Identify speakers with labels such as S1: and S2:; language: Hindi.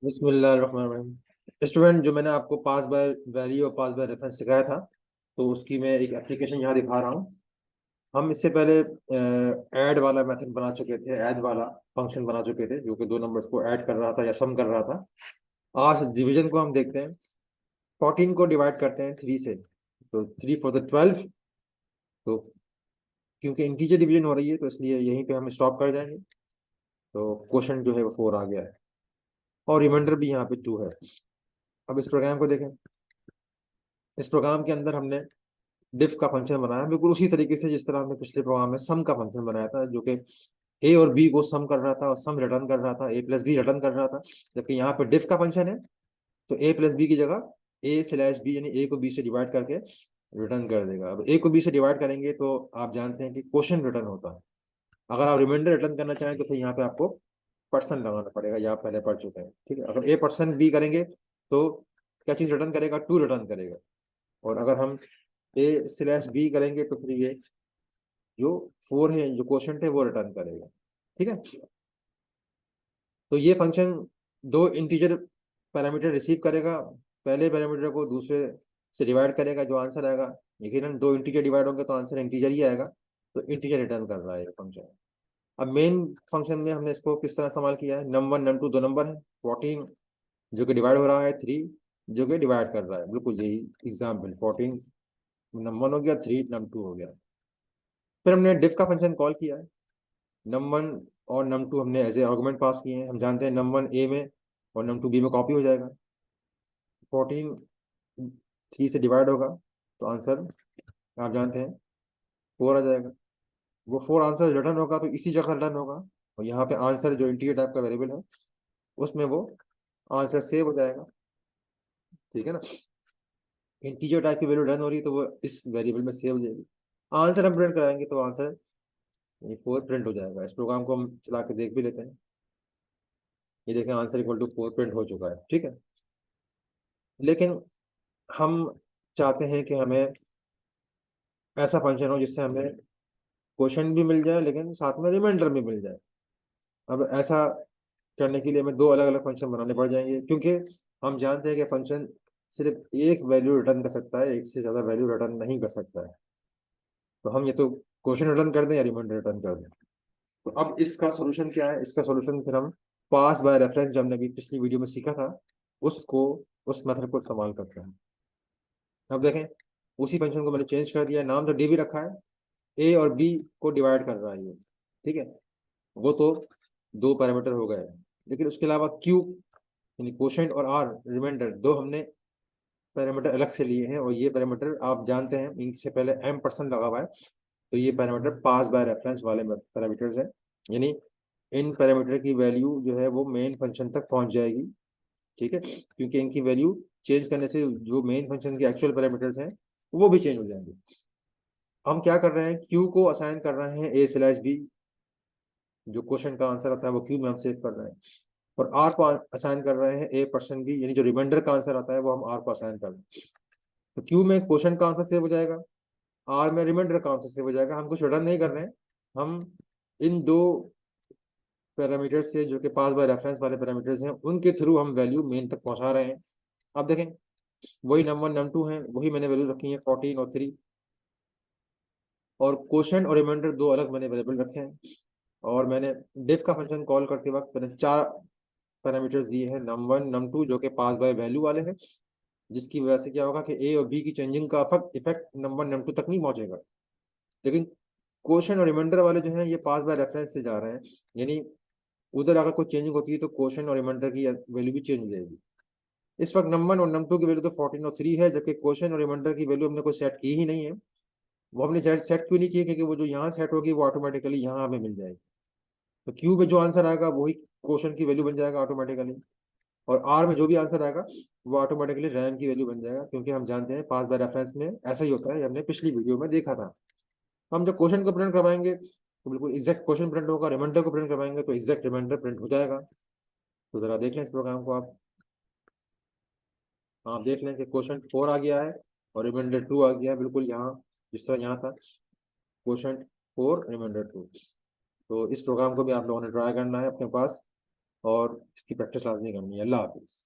S1: बिस्मिल्लाहिर्रहमानिर्रहीम। स्टूडेंट, जो मैंने आपको पास बाय वैल्यू और पास बाय रेफरेंस सिखाया था, तो उसकी मैं एक एप्लीकेशन यहाँ दिखा रहा हूँ। हम इससे पहले ऐड वाला मेथड बना चुके थे, ऐड वाला फंक्शन बना चुके थे जो कि दो नंबर्स को ऐड कर रहा था या सम कर रहा था। आज डिवीजन को हम देखते हैं। 14 को डिवाइड करते हैं 3 से, तो 3 फॉर द 12। तो क्योंकि इंटीजर डिवीजन हो रही है तो इसलिए यहीं पे हम स्टॉप कर जाएंगे। तो क्वेश्चन जो है वो 4 आ गया है और रिमाइंडर भी यहाँ पे 2 है। अब इस प्रोग्राम को देखें। इस प्रोग्राम के अंदर हमने डिफ का फंक्शन बनाया, बिल्कुल उसी तरीके से जिस तरह हमने पिछले प्रोग्राम में सम का फंक्शन बनाया था, जो कि ए और बी को सम कर रहा था और सम रिटर्न कर रहा था, ए प्लस बी रिटर्न कर रहा था। जबकि यहाँ पे डिफ का फंक्शन है तो ए प्लस बी की जगह ए स्लैश बी, यानी ए को बी से डिवाइड करके रिटर्न कर देगा। अब ए को बी से डिवाइड करेंगे तो आप जानते हैं कि क्वोशिएंट रिटर्न होता है। अगर आप रिमाइंडर रिटर्न करना चाहें तो फिर यहाँ पे आपको परसेंट लगाना पड़ेगा, या आप पहले पढ़ चुके हैं। ठीक है, अगर ए परसेंट बी करेंगे तो क्या चीज रिटर्न करेगा? 2 रिटर्न करेगा। और अगर हम ए स्लैश बी करेंगे तो फिर ये जो 4 है, जो क्वोशिएंट है, वो रिटर्न करेगा। ठीक है, तो ये फंक्शन दो इंटीजर पैरामीटर रिसीव करेगा। पहले पैरामीटर को दूसरे से डिवाइड करेगा, जो आंसर आएगा। यकीनन दो इंटीजर डिवाइड होंगे तो आंसर इंटीजर ही आएगा। तो इंटीजर रिटर्न कर रहा है ये फंक्शन। अब मेन फंक्शन में हमने इसको किस तरह इस्तेमाल किया है? नम 1 नम 2 दो नंबर है। 14 जो कि डिवाइड हो रहा है, 3 जो कि डिवाइड कर रहा है। बिल्कुल यही एग्जाम्पल, 14 नम 1 हो गया, 3 नम 2 हो गया। फिर हमने डिफ का फंक्शन कॉल किया है। नम 1 और नम 2 हमने एज ए आर्गुमेंट पास किए हैं। हम जानते हैं नम 1 ए में और नम 2 बी में कॉपी हो जाएगा। 14 3 से डिवाइड होगा तो आंसर आप जानते हैं 4 आ जाएगा। वो 4 आंसर रिटर्न होगा तो इसी जगह रिटर्न होगा, और यहाँ पे आंसर जो इंटीजर टाइप का वेरिएबल है उसमें वो आंसर सेव हो जाएगा। ठीक है ना, इंटीजर टाइप की वैल्यू रिटर्न हो रही है तो वो इस वेरिएबल में सेव हो जाएगी। आंसर हम प्रिंट कराएंगे तो आंसर 4 प्रिंट हो जाएगा। इस प्रोग्राम को हम चला के देख भी लेते हैं। ये देखें, आंसर इक्वल टू 4 प्रिंट हो चुका है। ठीक है, लेकिन हम चाहते हैं कि हमें ऐसा फंक्शन हो जिससे हमें क्वेश्चन भी मिल जाए लेकिन साथ में रिमाइंडर भी मिल जाए। अब ऐसा करने के लिए हमें दो अलग अलग फंक्शन बनाने पड़ जाएंगे, क्योंकि हम जानते हैं कि फंक्शन सिर्फ एक वैल्यू रिटर्न कर सकता है, एक से ज़्यादा वैल्यू रिटर्न नहीं कर सकता है। तो हम ये तो क्वेश्चन रिटर्न कर दें या रिमाइंडर रिटर्न कर दें। तो अब इसका सोल्यूशन क्या है? इसका सोल्यूशन फिर हम पास बाय रेफरेंस, जो हमने अभी पिछली वीडियो में सीखा था, उसको उस मेथड को इस्तेमाल करते हैं। अब देखें, उसी फंक्शन को मैंने चेंज कर दिया, नाम तो डी भी रखा है। ए और बी को डिवाइड कर रहा है ये। ठीक है, वो तो दो पैरामीटर हो गए, लेकिन उसके अलावा क्यू यानी क्वोशिएंट और आर रिमाइंडर, दो हमने पैरामीटर अलग से लिए हैं। और ये पैरामीटर आप जानते हैं, इनसे पहले एम परसेंट लगा हुआ है। तो ये पैरामीटर पास बाय रेफरेंस वाले पैरामीटर्स हैं, यानी इन पैरामीटर की वैल्यू जो है वो मेन फंक्शन तक पहुंच जाएगी। ठीक है, क्योंकि इनकी वैल्यू चेंज करने से जो मेन फंक्शन के एक्चुअल पैरामीटर्स हैं वो भी चेंज हो जाएंगे। हम क्या कर रहे हैं? क्यू को असाइन कर रहे हैं ए स्लैश बी, जो क्वेश्चन का आंसर आता है वो क्यू में हम सेव कर रहे हैं। और आर को असाइन कर रहे हैं ए परसेंट बी, यानी जो रिमाइंडर का आंसर आता है वो हम आर को असाइन कर रहे हैं। तो क्यू में क्वेश्चन का आंसर सेव हो जाएगा, आर में रिमाइंडर का आंसर सेव हो जाएगा। हम कुछ रिटर्न नहीं कर रहे हैं, हम इन दो पैरामीटर्स से, जो कि पास बाय रेफरेंस वाले पैरामीटर्स हैं, उनके थ्रू हम वैल्यू मेन तक पहुंचा रहे हैं। अब देखें, वही नम 1 नम 2 है, वही मैंने वैल्यू रखी है 14 और 3। और क्वोशिएंट और रिमाइंडर दो अलग मैंने वेरिएबल रखे हैं। और मैंने डिफ का फंक्शन कॉल करते वक्त मैंने चार पैरामीटर्स दिए हैं, नम 1 नम 2 जो कि पास बाय वैल्यू वाले हैं, जिसकी वजह से क्या होगा कि ए और बी की चेंजिंग का इफेक्ट नम 1 नम 2 तक नहीं पहुंचेगा। लेकिन क्वोशिएंट और रिमाइंडर वाले जो हैं ये पास बाय रेफरेंस से जा रहे हैं, यानी उधर अगर कोई चेंजिंग होती है तो क्वोशिएंट और रिमाइंडर की वैल्यू भी चेंज हो जाएगी। इस वक्त नम 1 और नम 2 की वैल्यू तो 14 और 3 है, जबकि क्वोशिएंट और रिमाइंडर की वैल्यू हमने कोई सेट की ही नहीं है। वो हमने सेट सेट क्यों नहीं की? क्योंकि वो जो यहाँ सेट होगी वो ऑटोमेटिकली यहाँ हमें मिल जाएगी। तो क्यू में जो आंसर आएगा वही क्वोशिएंट की वैल्यू बन जाएगा ऑटोमेटिकली, और आर में जो भी आंसर आएगा वो ऑटोमेटिकली रैम की वैल्यू बन जाएगा, क्योंकि हम जानते हैं पास बाय रेफरेंस में ऐसा ही होता है, हमने पिछली वीडियो में देखा था। हम जब क्वेश्चन को प्रिंट करवाएंगे तो बिल्कुल एग्जैक्ट क्वेश्चन प्रिंट होगा, रिमाइंडर को प्रिंट करवाएंगे तो एग्जैक्ट रिमाइंडर प्रिंट हो जाएगा। तो जरा देख लें इस प्रोग्राम को आप देख लें कि क्वेश्चन 4 आ गया है और रिमाइंडर 2 आ गया है, बिल्कुल यहाँ जिस तरह यहाँ था, क्वेश्चन 4 रिमाइंडर 2। तो इस प्रोग्राम को भी आप लोगों ने ट्राई करना है अपने पास। और इसकी प्रैक्टिस लाजमी करनी है। अल्लाह हाफिज़।